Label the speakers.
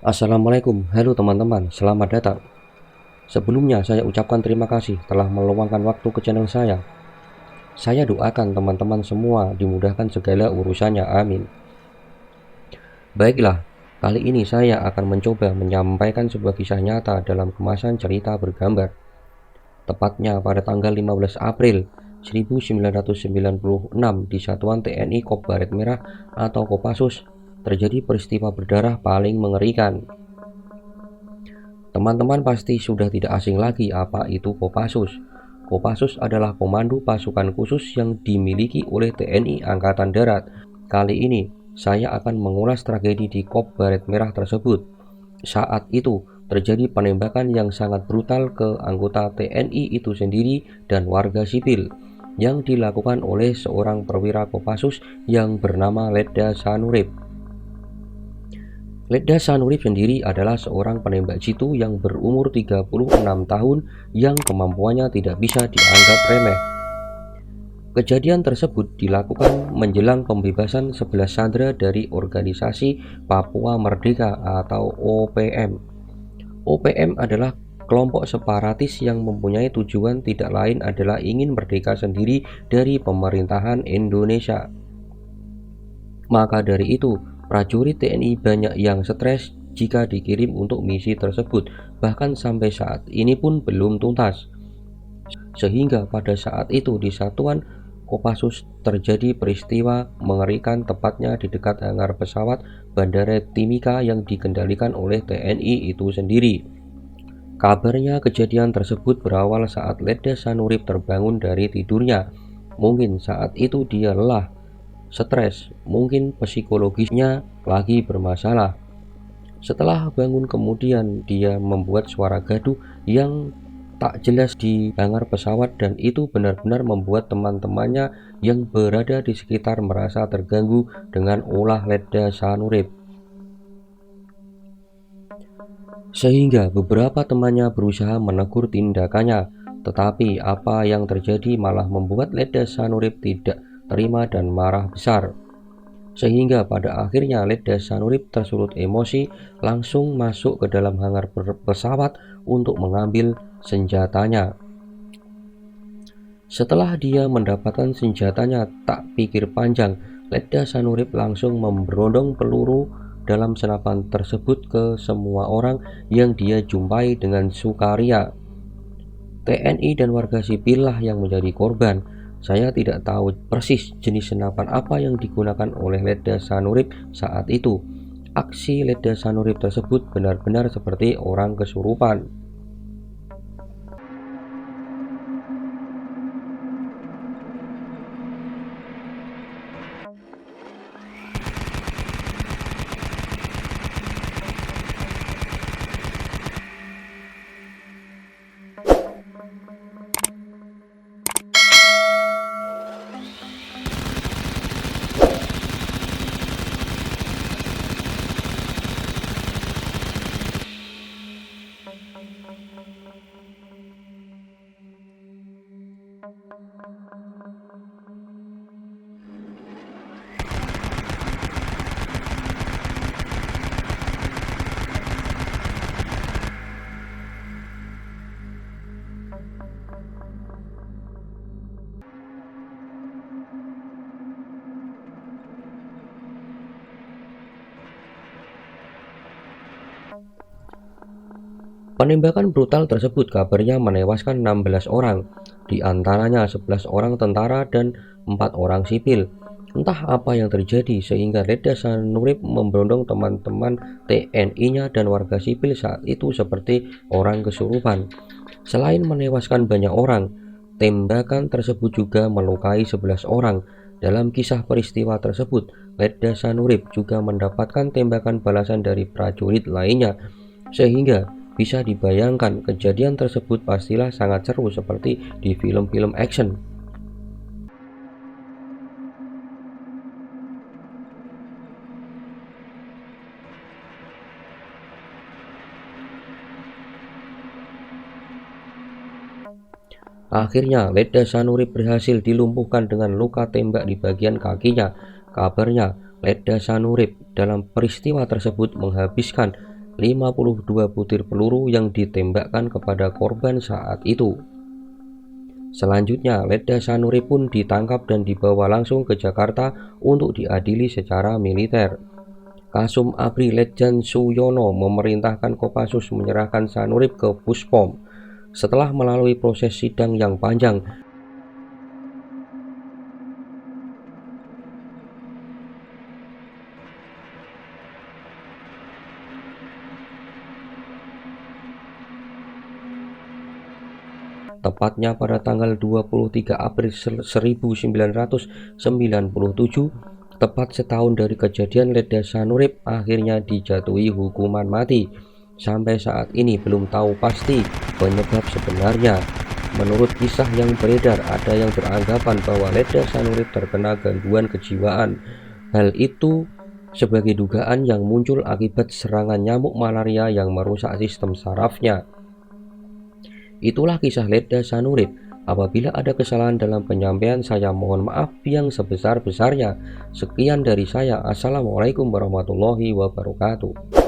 Speaker 1: Assalamualaikum, halo teman-teman, selamat datang. Sebelumnya saya ucapkan terima kasih telah meluangkan waktu ke channel saya. Saya doakan teman-teman semua dimudahkan segala urusannya, amin. Baiklah, kali ini saya akan mencoba menyampaikan sebuah kisah nyata dalam kemasan cerita bergambar. Tepatnya pada tanggal 15 April 1996 di Satuan TNI Kop Baret Merah atau Kopassus terjadi peristiwa berdarah paling mengerikan. Teman-teman pasti sudah tidak asing lagi apa itu Kopassus. Kopassus adalah komando pasukan khusus yang dimiliki oleh TNI Angkatan Darat. Kali ini saya akan mengulas tragedi di Kop Baret Merah tersebut. Saat itu terjadi penembakan yang sangat brutal ke anggota TNI itu sendiri dan warga sipil yang dilakukan oleh seorang perwira Kopassus yang bernama Letda Sanurip. Letda Sanurip sendiri adalah seorang penembak jitu yang berumur 36 tahun yang kemampuannya tidak bisa dianggap remeh. Kejadian tersebut dilakukan menjelang pembebasan 11 sandera dari organisasi Papua Merdeka atau OPM. OPM adalah kelompok separatis yang mempunyai tujuan tidak lain adalah ingin merdeka sendiri dari pemerintahan Indonesia. Maka dari itu, prajurit TNI banyak yang stres jika dikirim untuk misi tersebut, bahkan sampai saat ini pun belum tuntas. Sehingga pada saat itu di Satuan Kopassus terjadi peristiwa mengerikan tepatnya di dekat hangar pesawat Bandara Timika yang dikendalikan oleh TNI itu sendiri. Kabarnya kejadian tersebut berawal saat Letda Sanurip terbangun dari tidurnya. Mungkin saat itu dia lelah, stres, mungkin psikologisnya lagi bermasalah. Setelah bangun kemudian dia membuat suara gaduh yang tak jelas di hangar pesawat dan itu benar-benar membuat teman-temannya yang berada di sekitar merasa terganggu dengan ulah Letda Sanurip. Sehingga beberapa temannya berusaha menegur tindakannya, tetapi apa yang terjadi malah membuat Letda Sanurip tidak terima dan marah besar. Sehingga pada akhirnya Letda Sanurip tersulut emosi langsung masuk ke dalam hangar pesawat untuk mengambil senjatanya. Setelah dia mendapatkan senjatanya, tak pikir panjang, Letda Sanurip langsung memberondong peluru dalam senapan tersebut ke semua orang yang dia jumpai dengan sukaria. TNI dan warga sipil lah yang menjadi korban. Saya tidak tahu persis jenis senapan apa yang digunakan oleh Letda Sanurip saat itu. Aksi Letda Sanurip tersebut benar-benar seperti orang kesurupan. Penembakan brutal tersebut kabarnya menewaskan 16 orang, di antaranya 11 orang tentara dan 4 orang sipil. Entah apa yang terjadi sehingga Letda Sanurip memberondong teman-teman TNI-nya dan warga sipil saat itu seperti orang kesurupan. Selain menewaskan banyak orang, tembakan tersebut juga melukai 11 orang. Dalam kisah peristiwa tersebut, Letda Sanurip juga mendapatkan tembakan balasan dari prajurit lainnya, sehingga bisa dibayangkan kejadian tersebut pastilah sangat seru seperti di film-film action. Akhirnya Letda Sanurip berhasil dilumpuhkan dengan luka tembak di bagian kakinya. Kabarnya Letda Sanurip dalam peristiwa tersebut menghabiskan 52 butir peluru yang ditembakkan kepada korban saat itu. Selanjutnya, Letda Sanurip pun ditangkap dan dibawa langsung ke Jakarta untuk diadili secara militer. Kasum Abri Letjen Suyono memerintahkan Kopassus menyerahkan Sanurip ke Puspom. Setelah melalui proses sidang yang panjang, tepatnya pada tanggal 23 April 1997, tepat setahun dari kejadian Letda Sanurip akhirnya dijatuhi hukuman mati. Sampai saat ini belum tahu pasti penyebab sebenarnya. Menurut kisah yang beredar, ada yang beranggapan bahwa Letda Sanurip terkena gangguan kejiwaan. Hal itu sebagai dugaan yang muncul akibat serangan nyamuk malaria yang merusak sistem sarafnya. Itulah kisah Letda Sanurip. Apabila ada kesalahan dalam penyampaian, saya mohon maaf yang sebesar-besarnya. Sekian dari saya. Assalamualaikum warahmatullahi wabarakatuh.